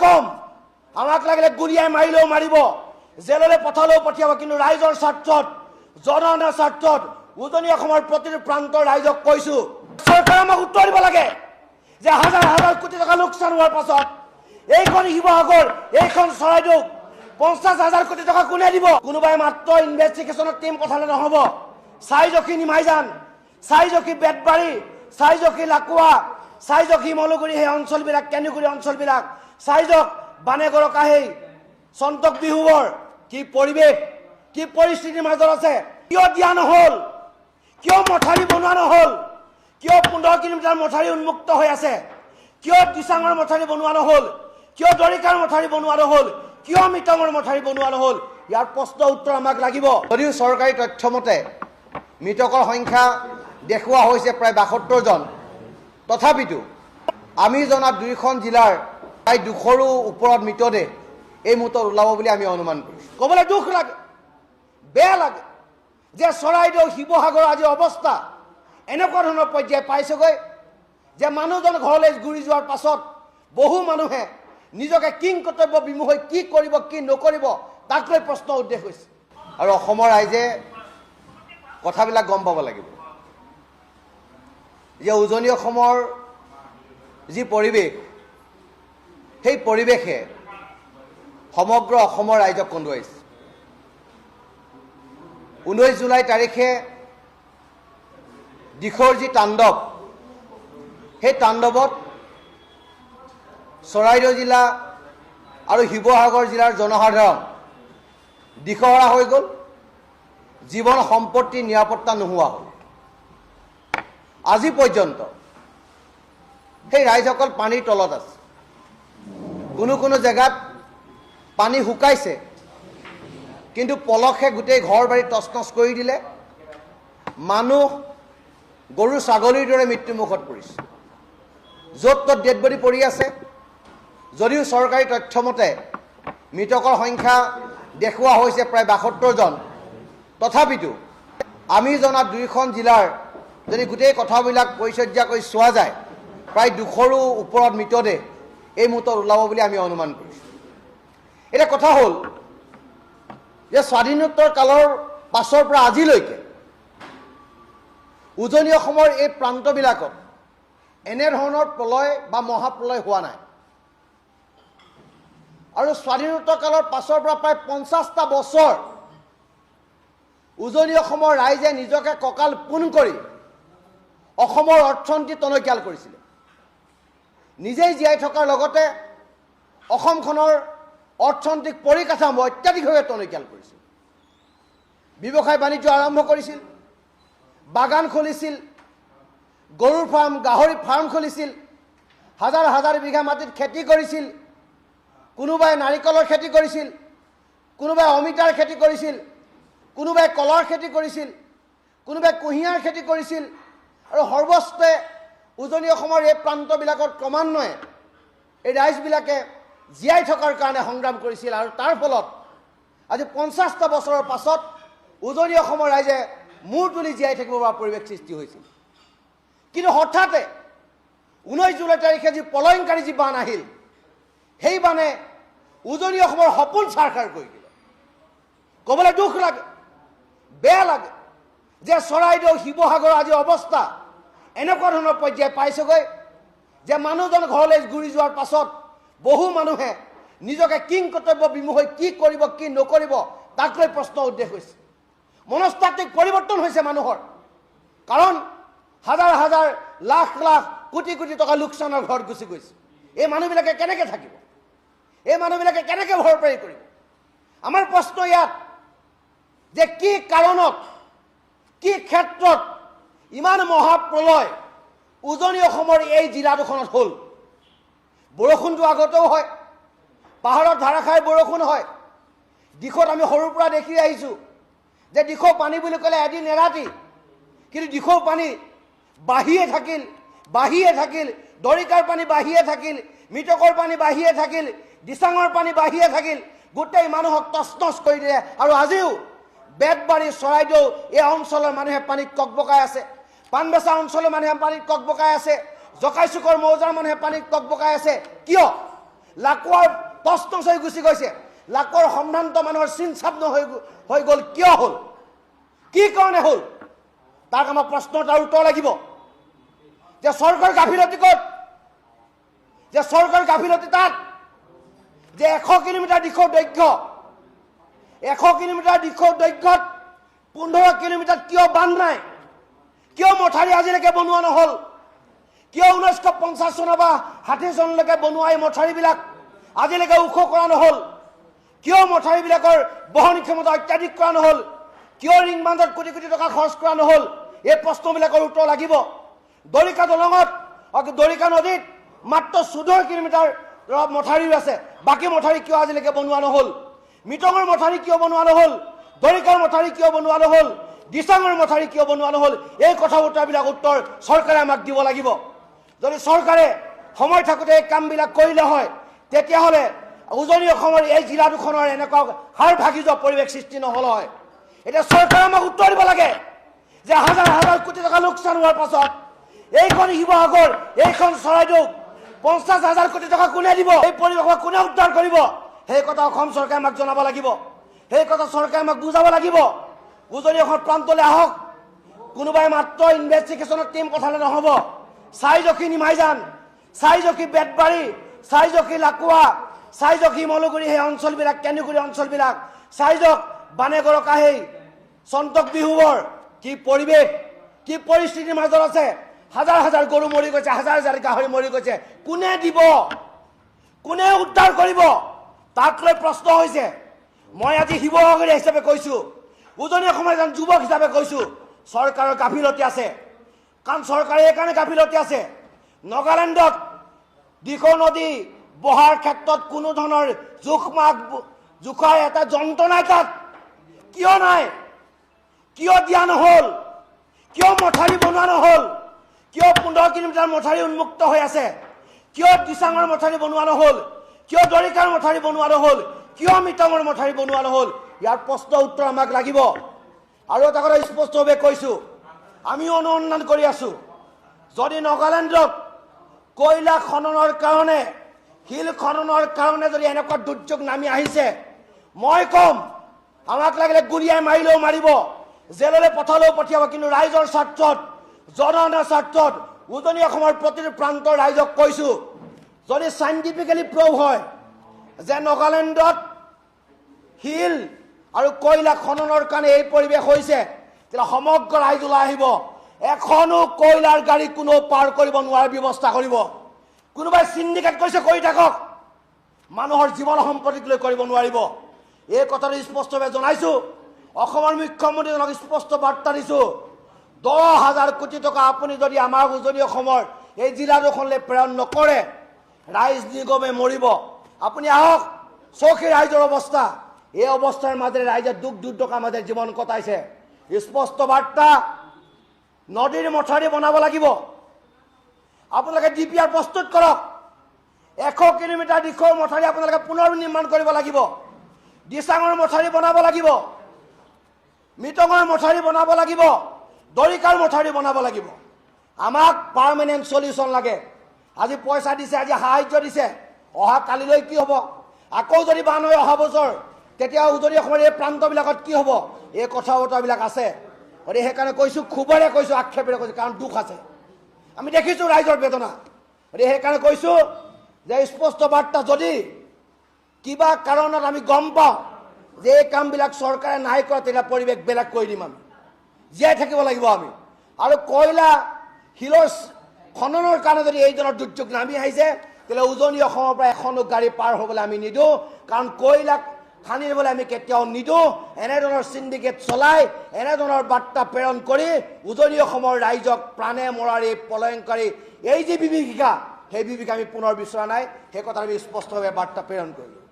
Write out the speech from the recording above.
কম আমাক লাগিলে গুলিয়াই মাৰিলেও মাৰিব জেললৈ পঠালেও পঠিয়াব কিন্তু ৰাইজৰ স্বাৰ্থত জনগণৰ স্বাৰ্থত উজনি অসমৰ প্ৰতিটো প্ৰান্তৰ ৰাইজক কৈছো চৰকাৰে আমাক উত্তৰ দিব লাগে যে হাজাৰ হাজাৰ কোটি টকা লোকচান হোৱাৰ পাছত এইখন শিৱসাগৰ এইখন চৰাইদেউ 50,000 কোটি টকা কোনে দিব কোনোবাই মাত্ৰ ইনভেষ্টিগেশ্যনৰ টিম পঠালে নহব চাইজখি নিমাইজান চাইজখি বেতবাৰী চাইজখি লাকুৱা চাইজখি মলুগুৰি সেই অঞ্চলবিলাক কেন্দুগুৰি অঞ্চলবিলাক চাইজক বানেগড় কাহেই সন্তক বিহুবৰ কি পৰিৱেশ কি পৰিস্থিতিৰ মাজত আছে কিয় দিয়া নহল কিয় মথাৰি বনোৱা নহল কিয় 15 কিলোমিটাৰ মথাৰি উন্মুক্ত হৈ আছে কিয় দিচাঙৰ মথাৰি বনোৱা নহল কিয় দৰিকাৰ মথাৰি বনোৱা নহল কিয় মিটঙৰ মথাৰি বনোৱা নহল ইয়াৰ প্ৰশ্ন উত্তৰ আমাক লাগিব যদিও চৰকাৰী তথ্যমতে মৃতকৰ সংখ্যা দেখুওৱা হৈছে প্ৰায় 72 জন তথাপিতো আমি জনাত দুইখন জিলাৰ প্ৰায় 200ৰো ওপৰত মৃতদেহ এই মুহূৰ্তত ওলাব বুলি আমি অনুমান কৰিছোঁ ক'বলৈ দুখ লাগে বেয়া লাগে যে চৰাইদেউ শিৱসাগৰ আজি অৱস্থা এনেকুৱা ধৰণৰ পৰ্যায় পাইছেগৈ যে মানুহজন ঘৰলৈ ঘূৰি যোৱাৰ পাছত বহু মানুহে নিজকে কিং কৰ্তব্য বিমুখ হৈ কি কৰিব কি নকৰিব তাক লৈ প্ৰশ্ন উদ্দেশ হৈছে আৰু অসমৰ ৰাইজে কথাবিলাক গম পাব লাগিব যে উজনি অসমৰ যি পৰিৱেশ সেই পৰিৱেশে সমগ্ৰ অসমৰ ৰাইজক কন্দুৱাইছে 19 জুলাই তাৰিখে দিখৌৰ যি তাণ্ডৱ সেই তাণ্ডৱত চৰাইদেউ জিলা আৰু শিৱসাগৰ জিলাৰ জনসাধাৰণ দিশহৰা হৈ গ'ল জীৱন সম্পত্তি নিৰাপত্তা নোহোৱা হ'ল আজি পৰ্যন্ত সেই ৰাইজসকল পানীৰ তলত আছে কোনো কোনো জেগাত পানী শুকাইছে কিন্তু পলসে গোটেই ঘৰ বাৰী তছনছ কৰি দিলে মানুহ গৰু ছাগলীৰ দৰে মৃত্যুমুখত পৰিছে য'ত ত'ত ডেড বডি পৰি আছে যদিও চৰকাৰী তথ্যমতে মৃতকৰ সংখ্যা দেখুওৱা হৈছে প্ৰায় 72 জন তথাপিতো আমি জনাত দুইখন জিলাৰ যদি গোটেই কথাবিলাক পৰিচৰ্যা কৰি চোৱা যায় প্ৰায় 200ৰো ওপৰত মৃতদেহ এই মুহূৰ্তত ওলাব বুলি আমি অনুমান কৰিছোঁ এটা কথা হ'ল যে স্বাধীনোত্তৰ কালৰ পাছৰ পৰা আজিলৈকে উজনি অসমৰ এই প্ৰান্তবিলাকত এনেধৰণৰ প্ৰলয় বা মহাপ্ৰলয় হোৱা নাই আৰু স্বাধীনোত্তৰ কালৰ পাছৰ পৰা প্ৰায় 50টা বছৰ উজনি অসমৰ ৰাইজে নিজকে কঁকাল পোন কৰি অসমৰ অৰ্থনীতি টনকিয়াল কৰিছিল নিজেই জীয়াই থকাৰ লগতে অসমখনৰ অৰ্থনৈতিক পৰিকাঠামো অত্যাধিকভাৱে টনকিয়াল কৰিছিল ব্যৱসায় বাণিজ্য আৰম্ভ কৰিছিল বাগান খুলিছিল গৰুৰ ফাৰ্ম গাহৰি ফাৰ্ম খুলিছিল হাজাৰ হাজাৰ বিঘা মাটিত খেতি কৰিছিল কোনোবাই নাৰিকলৰ খেতি কৰিছিল কোনোবাই অমিতাৰ খেতি কৰিছিল কোনোবাই কলৰ খেতি কৰিছিল কোনোবাই কুঁহিয়াৰ খেতি কৰিছিল আৰু সৰ্বস্তে উজনি অসমৰ এই প্ৰান্তবিলাকত ক্ৰমান্বয়ে এই ৰাইজবিলাকে জীয়াই থকাৰ কাৰণে সংগ্ৰাম কৰিছিল আৰু তাৰ ফলত আজি 50টা বছৰৰ পাছত উজনি অসমৰ ৰাইজে মূৰ তুলি জীয়াই থাকিব পৰা পৰিৱেশ সৃষ্টি হৈছিল কিন্তু হঠাতে 19 জুলাই তাৰিখে যি পলয়ংকাৰী যি বান আহিল সেই বানে উজনি অসমৰ সপোন ছাৰখাৰ কৰি দিলে ক'বলৈ দুখ লাগে বেয়া লাগে যে চৰাইদেউ শিৱসাগৰ আজি অৱস্থা এনেকুৱা ধৰণৰ পৰ্যায় পাইছেগৈ যে মানুহজন ঘৰলৈ ঘূৰি যোৱাৰ পাছত বহু মানুহে নিজকে কিং কৰ্তব্য বিমুখ হৈ কি কৰিব কি নকৰিব তাক লৈ প্ৰশ্ন উদ্দেশ হৈছে মনস্তাত্ত্বিক পৰিৱৰ্তন হৈছে মানুহৰ কাৰণ হাজাৰ হাজাৰ লাখ লাখ কোটি কোটি টকা লোকচানৰ ঘৰত গুচি গৈছে এই মানুহবিলাকে কেনেকৈ থাকিব এই মানুহবিলাকে কেনেকৈ ভৰপাৰি কৰিব আমাৰ প্ৰশ্ন ইয়াত যে কি কাৰণত কি ক্ষেত্ৰত ইমান মহাপ্ৰলয় উজনি অসমৰ এই জিলা দুখনত হ'ল বৰষুণটো আগতেও হয় পাহাৰত ধাৰাসাৰ বৰষুণ হয় দিখৌত আমি সৰুৰ পৰা দেখি আহিছোঁ যে দিখৌ পানী বুলি ক'লে এদিন এৰাতি কিন্তু দিখৌ পানী বাঢ়িয়ে থাকিল দৰিকাৰ পানী বাঢ়িয়ে থাকিল মৃতকৰ পানী বাঢ়িয়ে থাকিল দিচাঙৰ পানী বাঢ়িয়ে থাকিল গোটেই মানুহক তছনছ কৰি দিলে আৰু আজিও বেতবাৰী চৰাইদেউ এই অঞ্চলৰ মানুহে পানীত ককবকাই আছে পানবেচা অঞ্চলৰ মানুহে পানীত ককবকাই আছে জকাইচুকৰ মৌজাৰ মানুহে পানীত ককবকাই আছে কিয় লাকুৱাৰ তছনছ হৈ গুচি গৈছে। লাকুৱাৰ সম্ভ্ৰান্ত মানুহৰ চিন চাপ হৈ গ'ল, কিয় হ'ল, কি কাৰণে হ'ল? তাক আমাক প্ৰশ্ন এটাৰ উত্তৰ লাগিব যে চৰকাৰ গাফিলতি ক'ত, যে চৰকাৰ গাফিলতি তাত যে 100 কিলোমিটাৰ দিশৰ দৈৰ্ঘ্য, 100 কিলোমিটাৰ দিশৰ দৈৰ্ঘ্যত 15 কিলোমিটাৰ কিয় বান্ধ নাই, কিয় মথাৰি আজিলৈকে বনোৱা নহ'ল, কিয় 1950 চনৰ বা 60 চনলৈকে বনোৱা এই মথাৰিবিলাক আজিলৈকে ওখ কৰা নহ'ল, কিয় মথাৰিবিলাকৰ বহনী ক্ষমতা অত্যাধিক কৰা নহ'ল, কিয় ৰিং বান্ধত কোটি কোটি টকা খৰচ কৰা নহ'ল? এই প্ৰশ্নবিলাকৰ উত্তৰ লাগিব। দৰিকা দলঙত, দৰিকা নদীত মাত্ৰ 14 কিলোমিটাৰ মথাৰি আছে, বাকী মথাৰি কিয় আজিলৈকে বনোৱা নহ'ল? মিটঙৰ মথাৰি কিয় বনোৱা নহ'ল? দৰিকাৰ মথাৰি কিয় বনোৱা নহ'ল? দিচাঙৰ মথাৰি কিয় বনোৱা নহ'ল? এই কথা বতৰাবিলাক উত্তৰ চৰকাৰে আমাক দিব লাগিব। যদি চৰকাৰে সময় থাকোঁতে এই কামবিলাক কৰিলে হয়, তেতিয়াহ'লে উজনি অসমৰ এই জিলা দুখনৰ এনেকুৱা হাৰ ভাগি যোৱা পৰিৱেশ সৃষ্টি নহ'ল হয়। এতিয়া চৰকাৰে আমাক উত্তৰ দিব লাগে যে হাজাৰ হাজাৰ কোটি টকা লোকচান হোৱাৰ পাছত এইখন শিৱসাগৰ, এইখন চৰাইদেউ 50,000 কোটি টকা কোনে দিব? এই পৰিৱেশক কোনে উদ্ধাৰ কৰিব? সেই কথা অসম চৰকাৰে আমাক জনাব লাগিব, সেই কথা চৰকাৰে আমাক বুজাব লাগিব। উজনি অসমৰ প্ৰান্তলৈ আহক, কোনোবাই মাত্ৰ ইনভেষ্টিগেশ্যনৰ টিম পঠালে নহ'ব। চাইজখি নিমাইজান, চাইজখি বেতবাৰী, চাইজখি লাকুৱা, চাইজখি মলুগুৰি, সেই অঞ্চলবিলাক, কেন্দুগুৰি অঞ্চলবিলাক, চাইজক বানেগড় কাহেই, চন্তক বিহুবৰ, কি পৰিৱেশ, কি পৰিস্থিতিৰ মাজত আছে। হাজাৰ হাজাৰ গৰু মৰি গৈছে, হাজাৰ হাজাৰ গাহৰি মৰি গৈছে, কোনে দিব, কোনে উদ্ধাৰ কৰিব? তাক লৈ প্ৰশ্ন হৈছে। মই আজি শিৱসাগৰীয়া হিচাপে কৈছোঁ, উজনি অসমৰ এজন যুৱক হিচাপে কৈছোঁ, চৰকাৰৰ গাফিলতি আছে। কাৰণ চৰকাৰে এইকাৰণে গাফিলতি আছে, নগালেণ্ডত দিখৌ নদী বহাৰ ক্ষেত্ৰত কোনো ধৰণৰ জোখাৰ এটা যন্ত্ৰ নাই। তাত কিয় নাই, কিয় দিয়া নহ'ল, কিয় মথাৰি বনোৱা নহ'ল, কিয় 15 কিলোমিটাৰ মথাৰি উন্মুক্ত হৈ আছে, কিয় দিচাঙৰ মথাৰি বনোৱা নহ'ল, কিয় দৰিকাৰ মথাৰি বনোৱা নহ'ল, কিয় মিটঙৰ মথাৰি বনোৱা নহ'ল? ইয়াৰ প্ৰশ্ন উত্তৰ আমাক লাগিব। আৰু এটা কথা স্পষ্টভাৱে কৈছোঁ, আমিও অনুসন্ধান কৰি আছোঁ, যদি নগালেণ্ডত কয়লা খননৰ কাৰণে, শিল খননৰ কাৰণে যদি এনেকুৱা দুৰ্যোগ নামি আহিছে, মই ক'ম আমাক লাগিলে গুলিয়াই মাৰিলেও মাৰিব, জেললৈ পঠালেও পঠিয়াব, কিন্তু ৰাইজৰ স্বাৰ্থত, জনসাধাৰণৰ স্বাৰ্থত উজনি অসমৰ প্ৰতিটো প্ৰান্তৰ ৰাইজক কৈছোঁ, যদি চাইণ্টিফিকেলি প্ৰুভ হয় যে নগালেণ্ডত শিল আৰু কয়লা খননৰ কাৰণে এই পৰিৱেশ হৈছে, তেতিয়া সমগ্ৰ ৰাইজ ওলাই আহিব, এখনো কয়লাৰ গাড়ী কোনো পাৰ কৰিব নোৱাৰাৰ ব্যৱস্থা কৰিব। কোনোবাই চিণ্ডিকেট কৰিছে, কৰি থাকক, মানুহৰ জীৱন সম্পত্তিক লৈ কৰিব নোৱাৰিব। এই কথাটো স্পষ্টভাৱে জনাইছোঁ। অসমৰ মুখ্যমন্ত্ৰীজনক স্পষ্ট বাৰ্তা দিছোঁ, 10,000 কোটি টকা আপুনি যদি আমাৰ উজনি অসমৰ এই জিলা দুখনলৈ প্ৰেৰণ নকৰে, ৰাইজ নিগমে মৰিব। আপুনি আহক, চৌখি ৰাইজৰ অৱস্থা, এই অৱস্থাৰ মাজেৰে ৰাইজে দুখ দুৰ্দশাৰ মাজেৰে জীৱন কটাইছে। স্পষ্ট বাৰ্তা, নদীৰ মথাৰি বনাব লাগিব। আপোনালোকে DPR প্ৰস্তুত কৰক। 100 কিলোমিটাৰ দিশৰ মথাৰি আপোনালোকে পুনৰ নিৰ্মাণ কৰিব লাগিব। দিচাঙৰ মথাৰি বনাব লাগিব, মিটঙৰ মথাৰি বনাব লাগিব, দৰিকাৰ মথাৰি বনাব লাগিব। আমাক পাৰ্মানেণ্ট সলিউশ্যন লাগে। আজি পইচা দিছে, আজি সাহায্য দিছে, অহা কালিলৈ কি হ'ব? আকৌ যদি বান হয় অহা বছৰ, তেতিয়া উজনি অসমৰ এই প্ৰান্তবিলাকত কি হ'ব? এই কথা বতৰাবিলাক আছে। গতিকে সেইকাৰণে কৈছোঁ, ক্ষোভেৰে কৈছোঁ, আক্ষেপেৰে কৈছোঁ, কাৰণ দুখ আছে, আমি দেখিছোঁ ৰাইজৰ বেদনা। গতিকে সেইকাৰণে কৈছোঁ যে স্পষ্ট বাৰ্তা, যদি কিবা কাৰণত আমি গম পাওঁ যে এই কামবিলাক চৰকাৰে নাই কৰা, তেতিয়া পৰিৱেশ বেলেগ কৰি দিম, আমি জীয়াই থাকিব লাগিব আমি। আৰু কয়লা শিলৰ খননৰ কাৰণে যদি এই ধৰণৰ দুৰ্যোগ নামি আহিছে, তেতিয়াহ'লে উজনি অসমৰ পৰা এখনো গাড়ী পাৰ হ'বলৈ আমি নিদিওঁ, কাৰণ কয়লাক খানি দিবলৈ আমি কেতিয়াও নিদিওঁ। এনেধৰণৰ চিণ্ডিকেট চলাই, এনেধৰণৰ বাৰ্তা প্ৰেৰণ কৰি উজনি অসমৰ ৰাইজক প্ৰাণে মৰাৰ এই প্ৰলয়ংকাৰী এই যে বিভীষিকা, সেই বিভীষিকা আমি পুনৰ বিচৰা নাই। সেই কথা আমি স্পষ্টভাৱে বাৰ্তা প্ৰেৰণ কৰিলোঁ।